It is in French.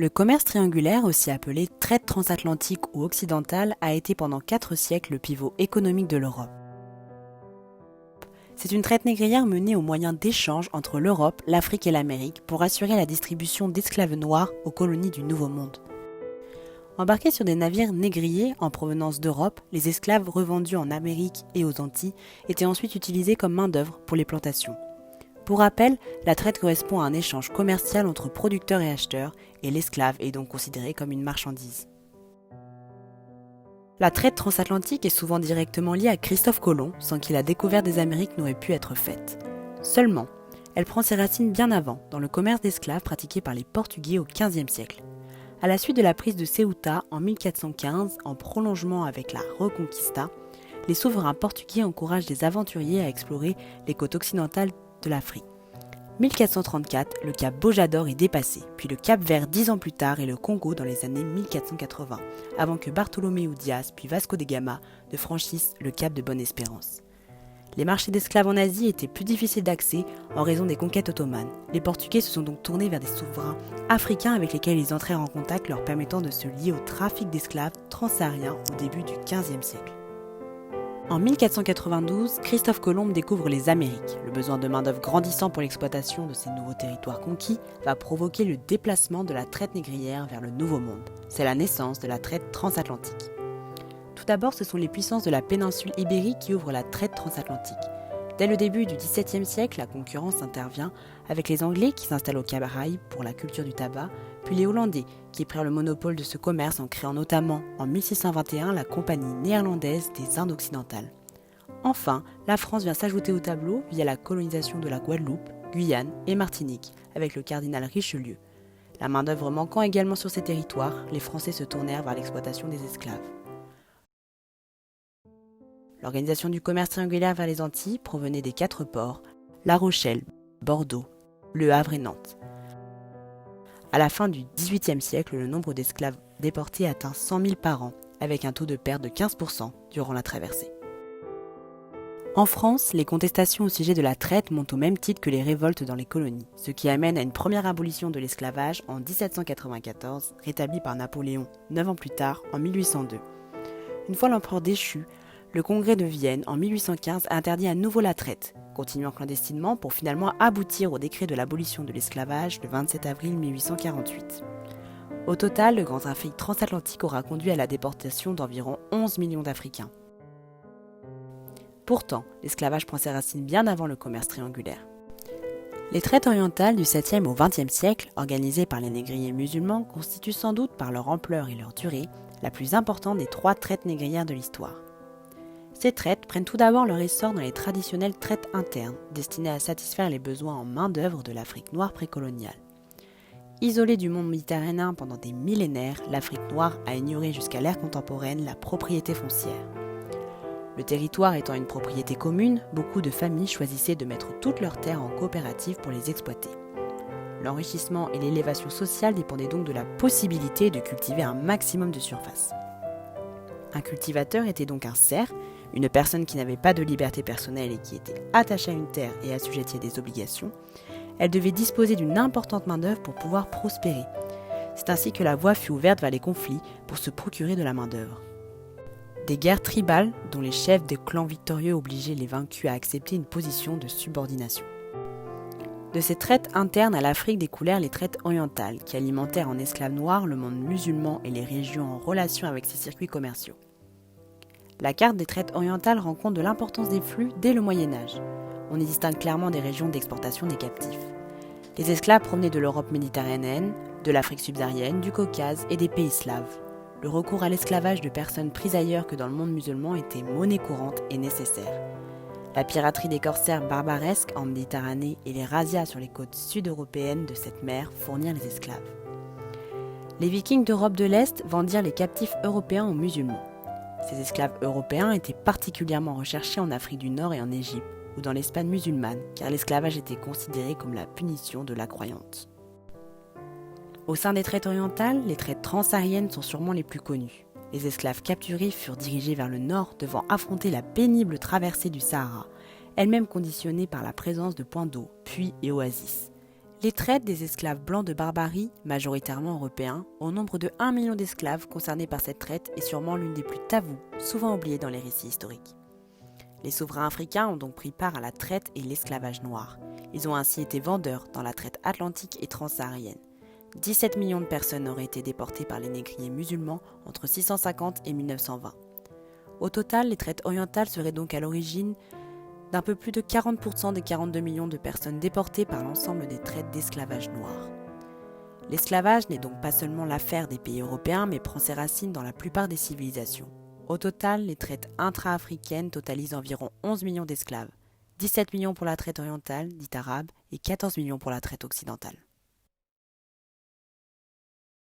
Le commerce triangulaire, aussi appelé traite transatlantique ou occidentale, a été pendant 4 siècles le pivot économique de l'Europe. C'est une traite négrière menée au moyen d'échanges entre l'Europe, l'Afrique et l'Amérique pour assurer la distribution d'esclaves noirs aux colonies du Nouveau Monde. Embarqués sur des navires négriers en provenance d'Europe, les esclaves revendus en Amérique et aux Antilles étaient ensuite utilisés comme main-d'œuvre pour les plantations. Pour rappel, la traite correspond à un échange commercial entre producteurs et acheteurs, et l'esclave est donc considéré comme une marchandise. La traite transatlantique est souvent directement liée à Christophe Colomb, sans qui la découverte des Amériques n'aurait pu être faite. Seulement, elle prend ses racines bien avant, dans le commerce d'esclaves pratiqué par les Portugais au XVe siècle. À la suite de la prise de Ceuta en 1415, en prolongement avec la Reconquista, les souverains portugais encouragent les aventuriers à explorer les côtes occidentales de l'Afrique. 1434, le cap Bojador est dépassé, puis le cap Vert 10 ans plus tard et le Congo dans les années 1480, avant que Bartholoméo Dias puis Vasco de Gama ne franchissent le cap de Bonne-Espérance. Les marchés d'esclaves en Asie étaient plus difficiles d'accès en raison des conquêtes ottomanes. Les Portugais se sont donc tournés vers des souverains africains avec lesquels ils entrèrent en contact, leur permettant de se lier au trafic d'esclaves transsahariens au début du XVe siècle. En 1492, Christophe Colomb découvre les Amériques. Le besoin de main-d'œuvre grandissant pour l'exploitation de ces nouveaux territoires conquis va provoquer le déplacement de la traite négrière vers le Nouveau Monde. C'est la naissance de la traite transatlantique. Tout d'abord, ce sont les puissances de la péninsule ibérique qui ouvrent la traite transatlantique. Dès le début du XVIIe siècle, la concurrence intervient avec les Anglais qui s'installent aux Caraïbes pour la culture du tabac, puis les Hollandais qui prirent le monopole de ce commerce en créant notamment en 1621 la Compagnie néerlandaise des Indes occidentales. Enfin, la France vient s'ajouter au tableau via la colonisation de la Guadeloupe, Guyane et Martinique avec le cardinal Richelieu. La main-d'œuvre manquant également sur ces territoires, les Français se tournèrent vers l'exploitation des esclaves. L'organisation du commerce triangulaire vers les Antilles provenait des 4 ports, La Rochelle, Bordeaux, Le Havre et Nantes. À la fin du XVIIIe siècle, le nombre d'esclaves déportés atteint 100 000 par an, avec un taux de perte de 15% durant la traversée. En France, les contestations au sujet de la traite montent au même titre que les révoltes dans les colonies, ce qui amène à une première abolition de l'esclavage en 1794, rétablie par Napoléon 9 ans plus tard, en 1802. Une fois l'empereur déchu, le Congrès de Vienne, en 1815, interdit à nouveau la traite, continuant clandestinement pour finalement aboutir au décret de l'abolition de l'esclavage le 27 avril 1848. Au total, le grand trafic transatlantique aura conduit à la déportation d'environ 11 millions d'Africains. Pourtant, l'esclavage prend ses racines bien avant le commerce triangulaire. Les traites orientales du 7e au 20e siècle, organisées par les négriers musulmans, constituent sans doute par leur ampleur et leur durée la plus importante des 3 traites négrières de l'histoire. Ces traites prennent tout d'abord leur essor dans les traditionnelles traites internes, destinées à satisfaire les besoins en main-d'œuvre de l'Afrique noire précoloniale. Isolée du monde méditerranéen pendant des millénaires, l'Afrique noire a ignoré jusqu'à l'ère contemporaine la propriété foncière. Le territoire étant une propriété commune, beaucoup de familles choisissaient de mettre toutes leurs terres en coopérative pour les exploiter. L'enrichissement et l'élévation sociale dépendaient donc de la possibilité de cultiver un maximum de surface. Un cultivateur était donc un serf, une personne qui n'avait pas de liberté personnelle et qui était attachée à une terre et assujettie à des obligations. Elle devait disposer d'une importante main-d'œuvre pour pouvoir prospérer. C'est ainsi que la voie fut ouverte vers les conflits pour se procurer de la main-d'œuvre. Des guerres tribales, dont les chefs des clans victorieux obligeaient les vaincus à accepter une position de subordination. De ces traites internes à l'Afrique découlèrent les traites orientales, qui alimentèrent en esclaves noirs le monde musulman et les régions en relation avec ces circuits commerciaux. La carte des traites orientales rend compte de l'importance des flux dès le Moyen-Âge. On y distingue clairement des régions d'exportation des captifs. Les esclaves provenaient de l'Europe méditerranéenne, de l'Afrique subsaharienne, du Caucase et des pays slaves. Le recours à l'esclavage de personnes prises ailleurs que dans le monde musulman était monnaie courante et nécessaire. La piraterie des corsaires barbaresques en Méditerranée et les razzias sur les côtes sud-européennes de cette mer fournirent les esclaves. Les Vikings d'Europe de l'Est vendirent les captifs européens aux musulmans. Ces esclaves européens étaient particulièrement recherchés en Afrique du Nord et en Égypte, ou dans l'Espagne musulmane, car l'esclavage était considéré comme la punition de la croyante. Au sein des traites orientales, les traites transsahariennes sont sûrement les plus connues. Les esclaves capturés furent dirigés vers le nord, devant affronter la pénible traversée du Sahara, elle-même conditionnée par la présence de points d'eau, puits et oasis. Les traites des esclaves blancs de Barbarie, majoritairement européens, au nombre de 1 million d'esclaves concernés par cette traite est sûrement l'une des plus tabous, souvent oubliées dans les récits historiques. Les souverains africains ont donc pris part à la traite et l'esclavage noir. Ils ont ainsi été vendeurs dans la traite atlantique et transsaharienne. 17 millions de personnes auraient été déportées par les négriers musulmans entre 650 et 1920. Au total, les traites orientales seraient donc à l'origine d'un peu plus de 40% des 42 millions de personnes déportées par l'ensemble des traites d'esclavage noir. L'esclavage n'est donc pas seulement l'affaire des pays européens, mais prend ses racines dans la plupart des civilisations. Au total, les traites intra-africaines totalisent environ 11 millions d'esclaves, 17 millions pour la traite orientale, dite arabe, et 14 millions pour la traite occidentale.